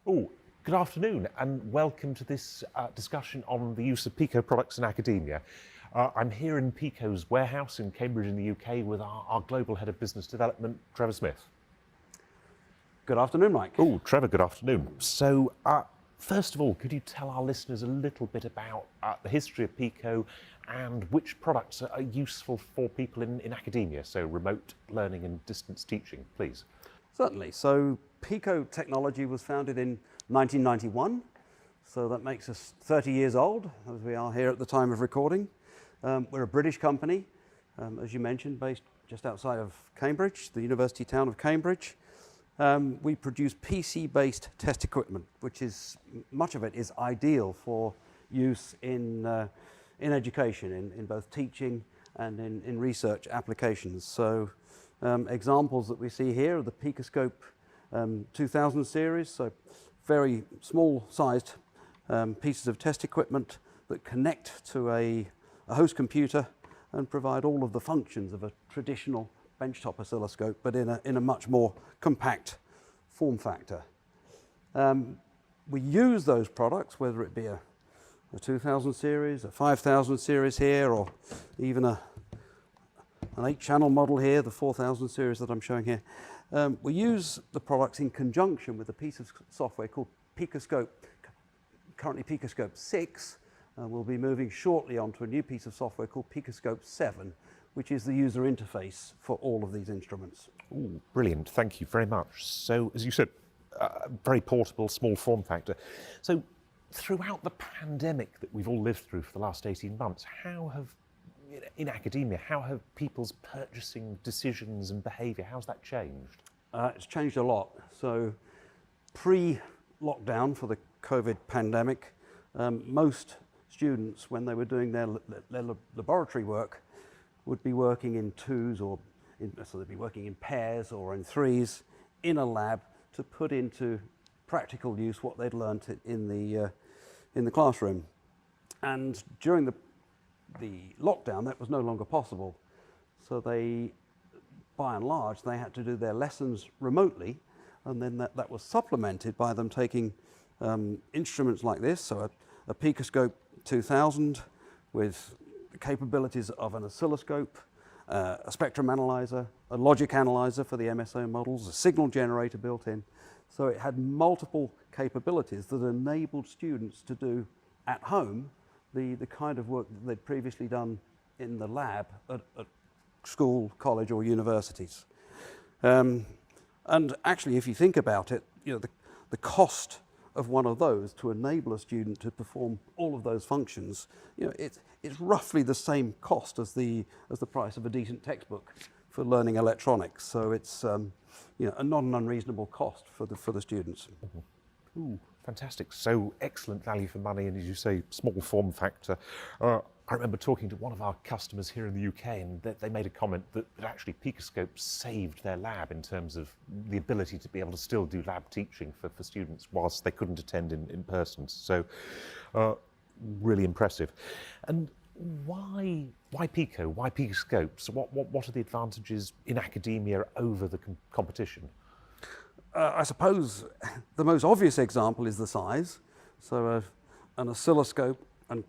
Oh, good afternoon and welcome to this discussion on the use of Pico products in academia. I'm here in Pico's warehouse in Cambridge in the UK with our Global Head of Business Development, Trevor Smith. Good afternoon, Mike. Oh, Trevor, good afternoon. So, first of all, could you tell our listeners a little bit about the history of Pico and which products are useful for people in academia, so remote learning and distance teaching, please? Certainly. So Pico technology was founded in 1991, so that makes us 30 years old, as we are here at the time of recording. We're a British company, as you mentioned, based just outside of Cambridge, the university town of Cambridge. We produce PC-based test equipment, which is, much of it is ideal for use in education, in both teaching and in research applications. So examples that we see here are the Picoscope 2000 series, so very small sized pieces of test equipment that connect to a host computer and provide all of the functions of a traditional benchtop oscilloscope, but in a much more compact form factor. We use those products, whether it be a 2000 series, a 5000 series here, or even an 8-channel model here, the 4000 series that I'm showing here. We use the products in conjunction with a piece of software called Picoscope, currently Picoscope 6. We'll be moving shortly onto a new piece of software called Picoscope 7, which is the user interface for all of these instruments. Ooh, brilliant, thank you very much. So, as you said, very portable, small form factor. So, throughout the pandemic that we've all lived through for the last 18 months, in academia, how have people's purchasing decisions and behaviour, how's that changed? It's changed a lot. So pre-lockdown for the COVID pandemic, most students, when they were doing their laboratory work, would be working in twos so they'd be working in pairs or in threes in a lab to put into practical use what they'd learnt in the classroom. And during the lockdown, that was no longer possible. So they, by and large, they had to do their lessons remotely, and then that was supplemented by them taking instruments like this, so a Picoscope 2000 with the capabilities of an oscilloscope, a spectrum analyzer, a logic analyzer for the MSO models, a signal generator built in. So it had multiple capabilities that enabled students to do at home the kind of work that they'd previously done in the lab at school, college, or universities. And actually, if you think about it, the cost of one of those to enable a student to perform all of those functions, it's roughly the same cost as the price of a decent textbook for learning electronics. So it's not an unreasonable cost for the students. Mm-hmm. Ooh, fantastic. So excellent value for money, and as you say, small form factor. I remember talking to one of our customers here in the UK, and they made a comment that actually Picoscope saved their lab in terms of the ability to be able to still do lab teaching for students whilst they couldn't attend in person. So really impressive. And why Pico? Why Picoscope? So what are the advantages in academia over the competition? I suppose the most obvious example is the size. So an oscilloscope and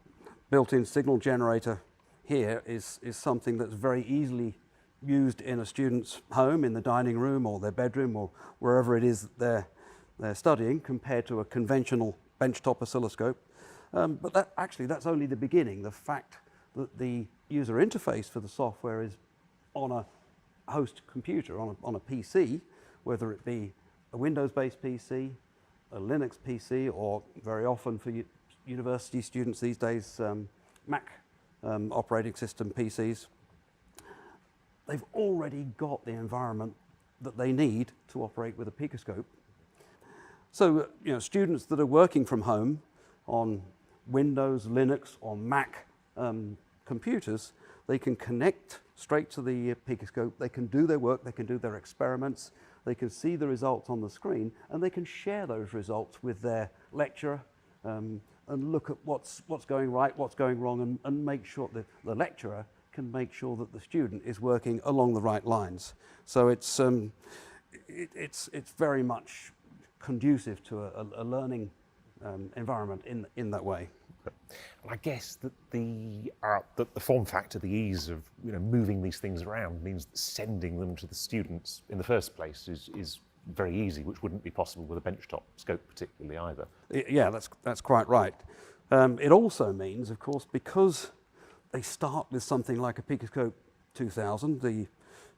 built-in signal generator here is something that's very easily used in a student's home, in the dining room or their bedroom or wherever it is that they're studying, compared to a conventional benchtop oscilloscope. But that's only the beginning. The fact that the user interface for the software is on a host computer, on a PC, whether it be a Windows-based PC, a Linux PC, or very often for university students these days, Mac operating system PCs, they've already got the environment that they need to operate with a Picoscope. So, students that are working from home on Windows, Linux, or Mac computers, they can connect straight to the Picoscope, they can do their work, they can do their experiments, they can see the results on the screen, and they can share those results with their lecturer and look at what's going right, what's going wrong, and make sure that the lecturer can make sure that the student is working along the right lines. So it's very much conducive to a learning environment in that way. And I guess that the form factor, the ease of moving these things around, means that sending them to the students in the first place is very easy, which wouldn't be possible with a benchtop scope particularly either. Yeah, that's quite right. It also means, of course, because they start with something like a Picoscope 2000, the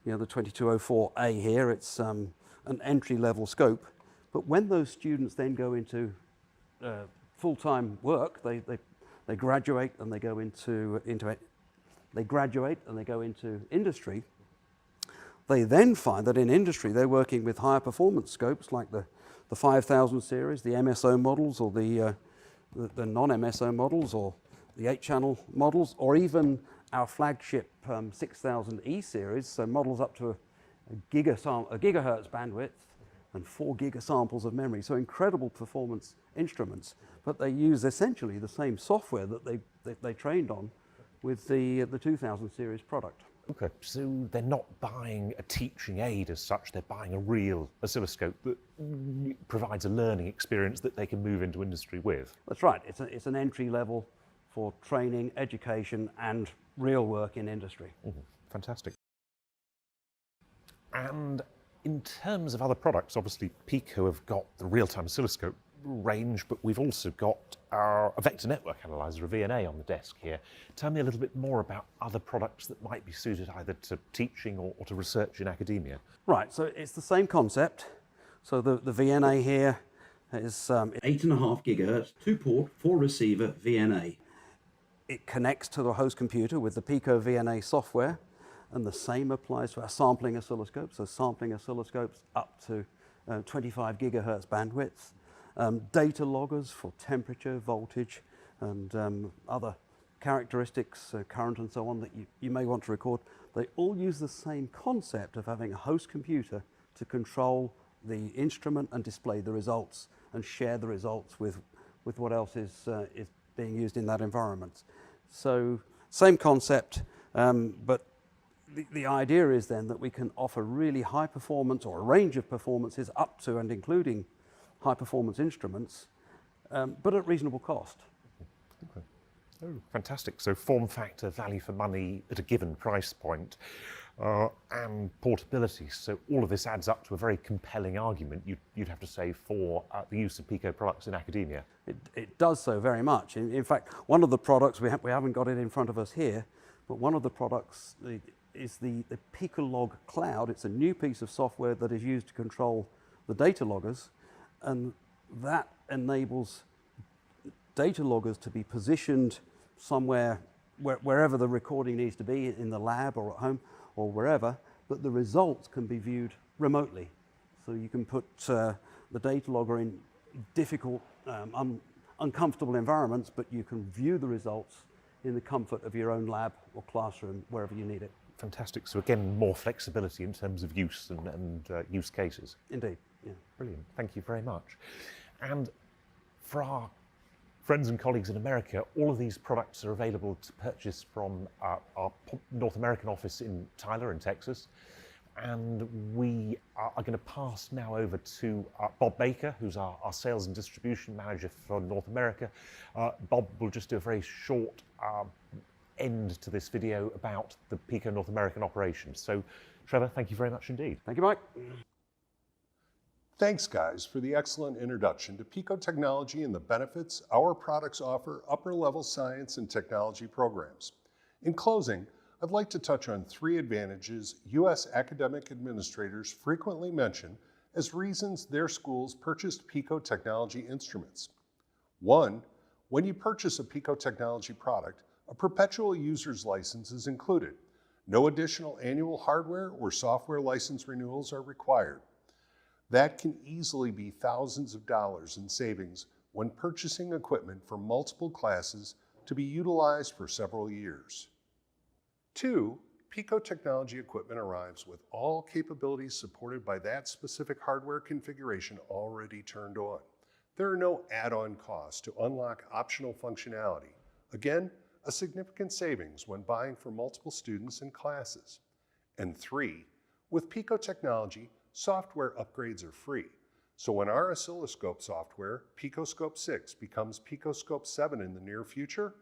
2204A here, it's an entry-level scope. But when those students then go into full-time work, they graduate and they go into industry. They then find that in industry they're working with higher performance scopes like the 5000 series, the MSO models, or the non-MSO models, or the 8-channel models, or even our flagship 6000E series, so models up to a gigahertz bandwidth and 4 gigasamples of memory. So incredible performance instruments, but they use essentially the same software that they trained on with the 2000 series product. Okay, so they're not buying a teaching aid as such, they're buying a real oscilloscope that provides a learning experience that they can move into industry with. That's right, it's an entry level for training, education, and real work in industry. Fantastic. And in terms of other products, obviously Pico have got the real-time oscilloscope range, but we've also got a vector network analyzer, a VNA, on the desk here. Tell me a little bit more about other products that might be suited either to teaching or to research in academia. Right, so it's the same concept. So the VNA here is 8.5 gigahertz, 2-port, 4-receiver VNA. It connects to the host computer with the Pico VNA software, and the same applies to our sampling oscilloscopes. So sampling oscilloscopes up to 25 gigahertz bandwidth. Data loggers for temperature, voltage, and other characteristics, current and so on, that you may want to record. They all use the same concept of having a host computer to control the instrument and display the results and share the results with what else is being used in that environment. So same concept, but the idea is then that we can offer really high performance, or a range of performances up to and including high performance instruments, but at reasonable cost. Okay. Oh, fantastic. So form factor, value for money at a given price point, and portability. So all of this adds up to a very compelling argument, you'd have to say, for the use of Pico products in academia. It does so very much. In fact, one of the products, we haven't got it in front of us here, but one of the products is the Picolog Cloud. It's a new piece of software that is used to control the data loggers, and that enables data loggers to be positioned somewhere, wherever the recording needs to be, in the lab or at home or wherever, but the results can be viewed remotely. So you can put the data logger in difficult, uncomfortable environments, but you can view the results in the comfort of your own lab or classroom, wherever you need it. Fantastic. So again, more flexibility in terms of use and use cases. Indeed, yeah. Brilliant. Thank you very much. And for our friends and colleagues in America, all of these products are available to purchase from our North American office in Tyler in Texas. And we are going to pass now over to Bob Baker, who's our sales and distribution manager for North America. Bob will just do a very short end to this video about the Pico North American operations. So, Trevor, thank you very much indeed. Thank you, Mike. Thanks, guys, for the excellent introduction to Pico technology and the benefits our products offer upper-level science and technology programs. In closing, I'd like to touch on 3 advantages U.S. academic administrators frequently mention as reasons their schools purchased Pico technology instruments. 1, when you purchase a Pico technology product, a perpetual user's license is included. No additional annual hardware or software license renewals are required. That can easily be thousands of dollars in savings when purchasing equipment for multiple classes to be utilized for several years. 2, Pico technology equipment arrives with all capabilities supported by that specific hardware configuration already turned on. There are no add-on costs to unlock optional functionality. Again, a significant savings when buying for multiple students and classes. And 3, with Pico technology, software upgrades are free. So when our oscilloscope software, Picoscope 6, becomes Picoscope 7 in the near future,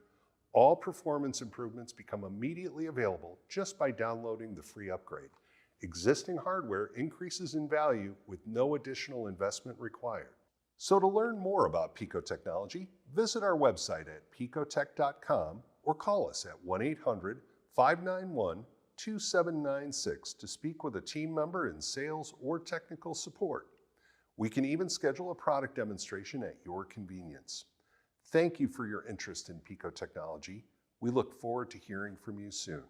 all performance improvements become immediately available just by downloading the free upgrade. Existing hardware increases in value with no additional investment required. So to learn more about Pico technology, visit our website at picotech.com or call us at 1-800-591-2796 to speak with a team member in sales or technical support. We can even schedule a product demonstration at your convenience. Thank you for your interest in Pico technology. We look forward to hearing from you soon.